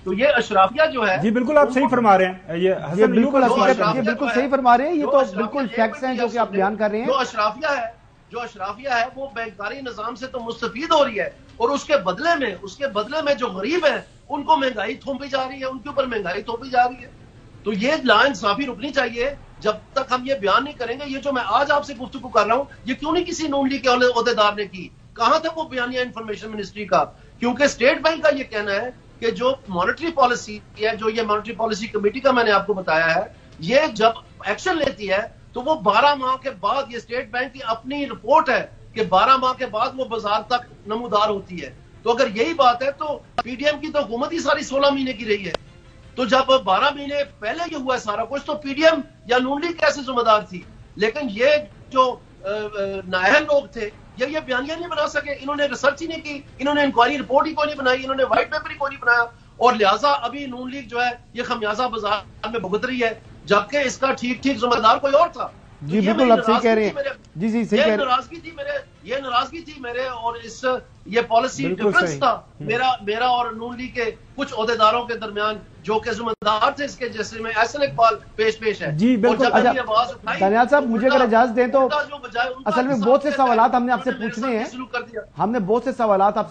تو یہ اشرافیہ جو ہے، جی بالکل آپ صحیح فرما رہے ہیں، یہ بالکل صحیح فرما رہے ہیں، یہ تو بالکل فیکٹس ہیں جو کہ آپ بیان کر رہے ہیں۔ جو اشرافیہ ہے وہ بینکاری نظام سے تو مستفید ہو رہی ہے، اور اس کے بدلے میں جو غریب ہیں ان کو مہنگائی تھوپی جا رہی ہے، ان کے اوپر مہنگائی تھوپی جا رہی ہے۔ تو یہ ناانصافی رکنی چاہیے۔ جب تک ہم یہ بیان نہیں کریں گے، یہ جو میں آج آپ سے گفتگو کر رہا ہوں، یہ کیوں نہیں کسی نون لیگ کے عہدیدار نے کی؟ کہاں تھا وہ بیانیہ انفارمیشن منسٹری کا؟ کیونکہ اسٹیٹ بینک کا یہ کہنا ہے کہ جو مانیٹری پالیسی ہے، جو یہ مانیٹری پالیسی کمیٹی کا میں نے آپ کو بتایا ہے، یہ جب ایکشن لیتی ہے تو وہ 12 ماہ کے بعد، یہ اسٹیٹ بینک کی اپنی رپورٹ ہے کہ 12 ماہ کے بعد وہ بازار تک نمودار ہوتی ہے۔ تو اگر یہی بات ہے تو پی ڈی ایم کی تو حکومت ہی ساری 16 مہینے کی رہی ہے۔ تو جب 12 مہینے پہلے یہ ہوا ہے سارا کچھ، تو پی ڈی ایم یا نون لیگ کیسے ذمہ دار تھی؟ لیکن یہ جو نااہل لوگ تھے یہ بیانیہ نہیں بنا سکے، انہوں نے ریسرچ ہی نہیں کی، انہوں نے انکوائری رپورٹ ہی کوئی نہیں بنائی، انہوں نے وائٹ پیپر ہی کوئی نہیں بنایا، اور لہٰذا ابھی نون لیگ جو ہے یہ خمیازہ بازار میں بھگت رہی ہے، جبکہ اس کا ٹھیک ذمہ دار کوئی اور تھا۔ جی بالکل آپ صحیح کہہ رہے ہیں، جی صحیح کہہ رہے ہیں۔ یہ ناراضگی تھی میرے اور یہ پالیسی ڈفرنس تھا میرا اور نون لیگ کے کچھ عہدیداروں کے درمیان جو کہ ذمہ دار تھے اس کے، جیسے میں احسن اقبال پیش ہے۔ جی بالکل۔ دانیال صاحب مجھے اگر اجازت دیں تو اصل میں بہت سے سوالات ہم نے آپ سے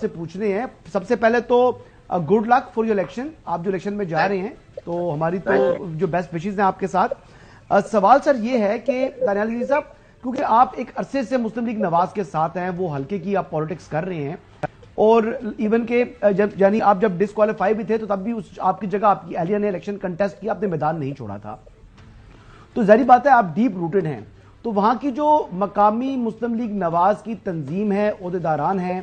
پوچھنے ہیں، سب سے پہلے تو good luck for your election, آپ جو الیکشن میں جا رہے ہیں تو ہماری تو جو بیسٹ وشز ہیں آپ کے ساتھ۔ سوال سر یہ ہے کہ دانیال گیری صاحب، کیونکہ آپ ایک عرصے سے مسلم لیگ نواز کے ساتھ ہیں، وہ حلقے کی آپ پالیٹکس کر رہے ہیں، اور ایون کہ یعنی آپ جب ڈسکوالیفائی بھی تھے تو تب بھی آپ کی جگہ آپ کی اہلیہ نے الیکشن کنٹیسٹ کیا، آپ نے میدان نہیں چھوڑا تھا، تو ظاہری بات ہے آپ ڈیپ روٹڈ ہیں۔ تو وہاں کی جو مقامی مسلم لیگ نواز کی تنظیم ہے، عہدیداران ہیں،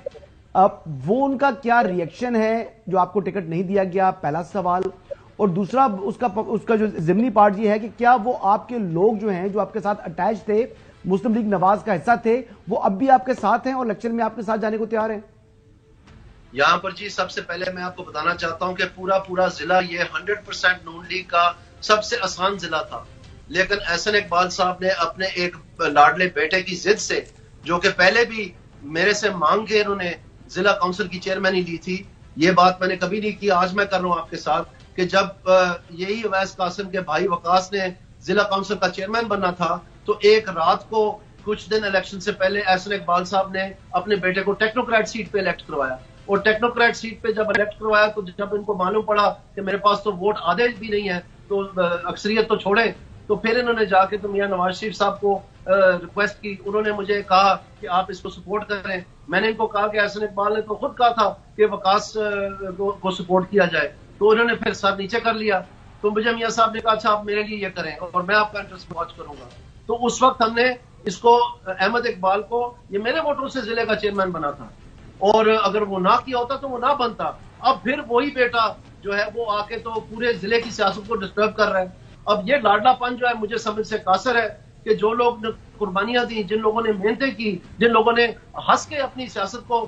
وہ ان کا کیا ری ایکشن ہے جو آپ کو ٹکٹ نہیں دیا گیا؟ پہلا سوال۔ اور دوسرا اس کا جو ضمنی پارٹ یہ ہے کہ کیا وہ آپ کے لوگ جو ہیں، جو آپ کے ساتھ اٹیچ تھے، مسلم لیگ نواز کا حصہ تھے، وہ اب بھی آپ کے ساتھ ہیں اور الیکشن میں آپ کے ساتھ جانے کو تیار ہیں؟ یہاں پر جی سب سے پہلے میں آپ کو بتانا چاہتا ہوں کہ پورا ضلع یہ 100% نون لیگ کا سب سے آسان ضلع تھا، لیکن احسن اقبال صاحب نے اپنے ایک لاڈلے بیٹے کی ضد سے، جو کہ پہلے بھی میرے سے مانگ کے انہوں نے ضلع کونسل کی چیئرمینی لی تھی، یہ بات میں نے کبھی نہیں کی، آج میں کر رہا ہوں آپ کے ساتھ، کہ جب یہی اویس قاسم کے بھائی وقاص نے ضلع کونسل کا چیئرمین بننا تھا تو ایک رات کو کچھ دن الیکشن سے پہلے احسن اقبال صاحب نے اپنے بیٹے کو ٹیکنوکریٹ سیٹ پہ الیکٹ کروایا، اور ٹیکنوکریٹ سیٹ پہ جب الیکٹ کروایا تو جب ان کو معلوم پڑا کہ میرے پاس تو ووٹ آدھے بھی نہیں ہے تو اکثریت تو چھوڑیں، تو پھر انہوں نے جا کے تو میاں نواز شریف صاحب کو ریکویسٹ کی، انہوں نے مجھے کہا کہ آپ اس کو سپورٹ کریں، میں نے ان کو کہا کہ احسن اقبال نے تو خود کہا تھا کہ وقاص کو سپورٹ کیا جائے، تو انہوں نے پھر سر نیچے کر لیا، تو مجھے میاں صاحب نے کہا اچھا آپ میرے لیے یہ کریں اور میں آپ کا انٹرسٹ واچ کروں گا، تو اس وقت ہم نے اس کو احمد اقبال کو، یہ میرے ووٹوں سے ضلع کا چیئرمین بنا تھا، اور اگر وہ نہ کیا ہوتا تو وہ نہ بنتا۔ اب پھر وہی بیٹا جو ہے وہ آ کے تو پورے ضلع کی سیاست کو ڈسٹرب کر رہا ہے۔ اب یہ لاڈلا پن جو ہے مجھے سمجھ سے قاصر ہے کہ جو لوگ نے قربانیاں دی، جن لوگوں نے محنتیں کی، جن لوگوں نے ہنس کے اپنی سیاست کو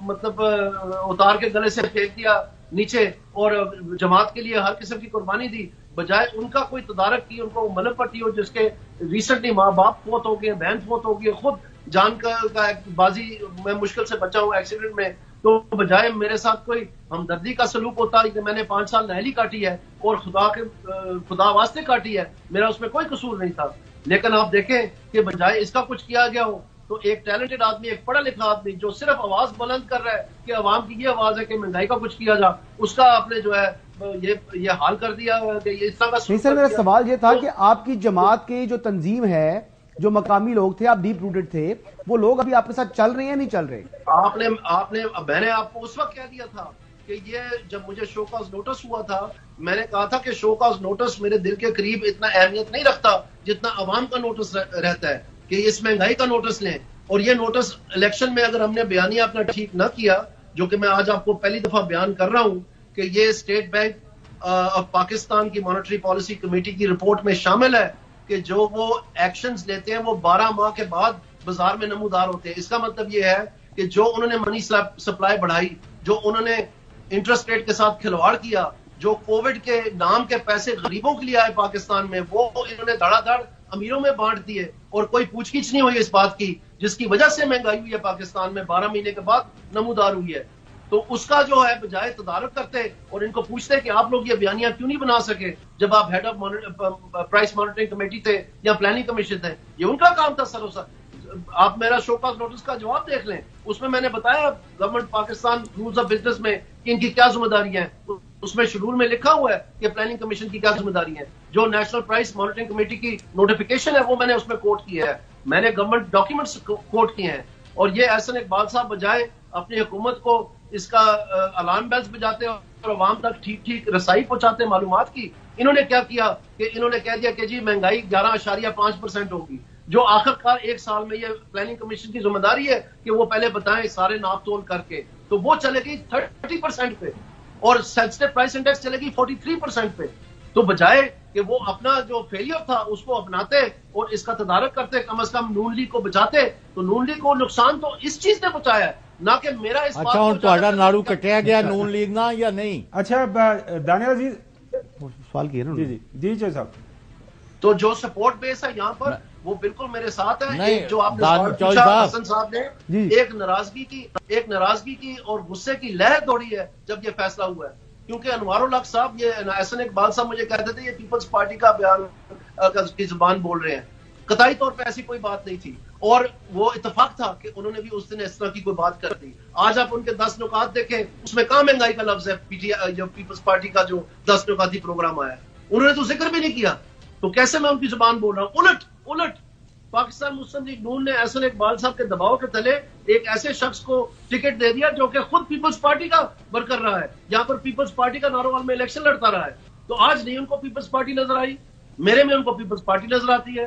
مطلب اتار کے گلے سے پھینک دیا نیچے اور جماعت کے لیے ہر قسم کی قربانی دی، بجائے ان کا کوئی تدارک کی، ان کو ملم پٹی ہو، جس کے ریسنٹلی ماں باپ فوت ہو گئے، بہن فوت ہو گئی، خود جان کا بازی میں مشکل سے بچا ہوں ایکسیڈنٹ میں، تو بجائے میرے ساتھ کوئی ہمدردی کا سلوک ہوتا ہے کہ میں نے 5 سال نہلی کاٹی ہے اور خدا واسطے کاٹی ہے، میرا اس میں کوئی قصور نہیں تھا، لیکن آپ دیکھیں کہ بجائے اس کا کچھ کیا گیا ہو تو ایک ٹیلنٹڈ آدمی، ایک پڑھا لکھا آدمی جو صرف آواز بلند کر رہا ہے کہ عوام کی یہ آواز ہے کہ مہنگائی کا کچھ کیا جا، اس کا آپ نے جو ہے یہ حال کر دیا کہ یہ اس طرح کا نہیں سر، میرا سوال یہ تھا کہ آپ کی جماعت کی جو تنظیم ہے، جو مقامی لوگ تھے، آپ ڈیپ روٹڈ تھے، وہ لوگ ابھی آپ کے ساتھ چل رہے ہیں یا نہیں چل رہے؟ میں نے آپ کو اس وقت کہہ دیا تھا کہ یہ جب مجھے شو کاز نوٹس ہوا تھا، میں نے کہا تھا کہ شو کاز نوٹس میرے دل کے قریب اتنا اہمیت نہیں رکھتا جتنا عوام کا نوٹس رہتا ہے، کہ اس مہنگائی کا نوٹس لیں، اور یہ نوٹس الیکشن میں اگر ہم نے بیانیہ اپنا ٹھیک نہ کیا، جو کہ میں آج آپ کو پہلی دفعہ بیان کر رہا ہوں کہ یہ اسٹیٹ بینک آف پاکستان کی مانیٹری پالیسی کمیٹی کی رپورٹ میں شامل ہے کہ جو وہ ایکشنز لیتے ہیں وہ 12 ماہ کے بعد بازار میں نمودار ہوتے ہیں۔ اس کا مطلب یہ ہے کہ جو انہوں نے منی سپلائی بڑھائی، جو انہوں نے انٹرسٹ ریٹ کے ساتھ کھلواڑ کیا، جو کووڈ کے نام کے پیسے غریبوں کے لیے آئے پاکستان میں، وہ انہوں نے دھڑا دھڑ امیروں میں بانٹ دیے، اور کوئی پوچھ گچھ نہیں ہوئی اس بات کی، جس کی وجہ سے مہنگائی ہوئی ہے پاکستان میں 12 مہینے کے بعد نمودار ہوئی ہے۔ تو اس کا جو ہے بجائے تدارک کرتے اور ان کو پوچھتے کہ آپ لوگ یہ بیانیہ کیوں نہیں بنا سکے جب آپ head of price monitoring committee تھے یا پلاننگ کمیشن تھے، یہ ان کا کام تھا سر۔ آپ میرا شو کاز نوٹس کا جواب دیکھ لیں، اس میں نے بتایا government Pakistan rules of business میں کہ ان کی کیا ذمہ داری ہیں، اس میں شیڈول میں لکھا ہوا ہے کہ پلاننگ کمیشن کی کیا ذمہ داری ہے۔ جو نیشنل پرائس مانیٹرنگ کمیٹی کی نوٹیفیکیشن ہے وہ میں نے اس میں کوٹ کیا ہے، میں نے گورنمنٹ ڈاکیومنٹس کوٹ کیے ہیں، اور یہ احسن اقبال صاحب بجائے اپنی حکومت کو اس کا الارم بیلز بجاتے اور عوام تک ٹھیک رسائی پہنچاتے معلومات کی، انہوں نے کیا کیا کہ انہوں نے کہہ دیا کہ جی مہنگائی 11.5% ہوگی، جو آخر کار ایک سال میں یہ پلاننگ کمیشن کی ذمہ داری ہے کہ وہ پہلے بتائیں سارے ناپ تول کر کے، تو وہ چلے گئی 30% پہ اور سینسٹیو پرائس انڈیکس چلے گی 43% پہ۔ تو بجائے کہ وہ اپنا جو فیلئر تھا اس کو اپناتے اور اس کا تدارک کرتے، کم از کم نون لیگ کو بچاتے، تو نون لیگ کو نقصان تو اس چیز نے پہنچایا ہے نہ کہ میرا اس بات اچھا ہوں تہاڈا ناڑو کٹیا گیا نون لیگ نہ یا نہیں؟ اچھا دانیال عزیز سوال کیا نا جی چودھری صاحب، تو جو سپورٹ بیس ہے یہاں پر وہ بالکل میرے ساتھ ہے۔ نہیں، جو آپ نے سوال چودھری پوچھا صاحب حسن صاحب نے، جی۔ ایک ناراضگی کی اور غصے کی لہر دوڑی ہے جب یہ فیصلہ ہوا ہے، کیونکہ انوار الحق صاحب، یہ احسن اقبال صاحب مجھے کہتے تھے یہ پیپلز پارٹی کا بیان کی زبان بول رہے ہیں، قطعی طور پہ ایسی کوئی بات نہیں تھی، اور وہ اتفاق تھا کہ انہوں نے بھی اس دن اس طرح کی کوئی بات کر دی۔ آج آپ ان کے 10 نکات دیکھیں، اس میں کہاں مہنگائی کا لفظ ہے؟ جو پیپلز پارٹی کا جو 10 نکاتی پروگرام آیا انہوں نے تو ذکر بھی نہیں کیا، تو کیسے میں ان کی زبان بول رہا ہوں؟ الٹ پاکستان مسلم لیگ نون نے احسن اقبال صاحب کے دباؤ کے تلے ایک ایسے شخص کو ٹکٹ دے دیا جو کہ خود پیپلز پارٹی کا ورکر رہا ہے، یہاں پر پیپلز پارٹی کا ناروال میں الیکشن لڑتا رہا ہے، تو آج نہیں ان کو پیپلز پارٹی نظر آئی، میرے میں ان کو پیپلز پارٹی نظر آتی ہے۔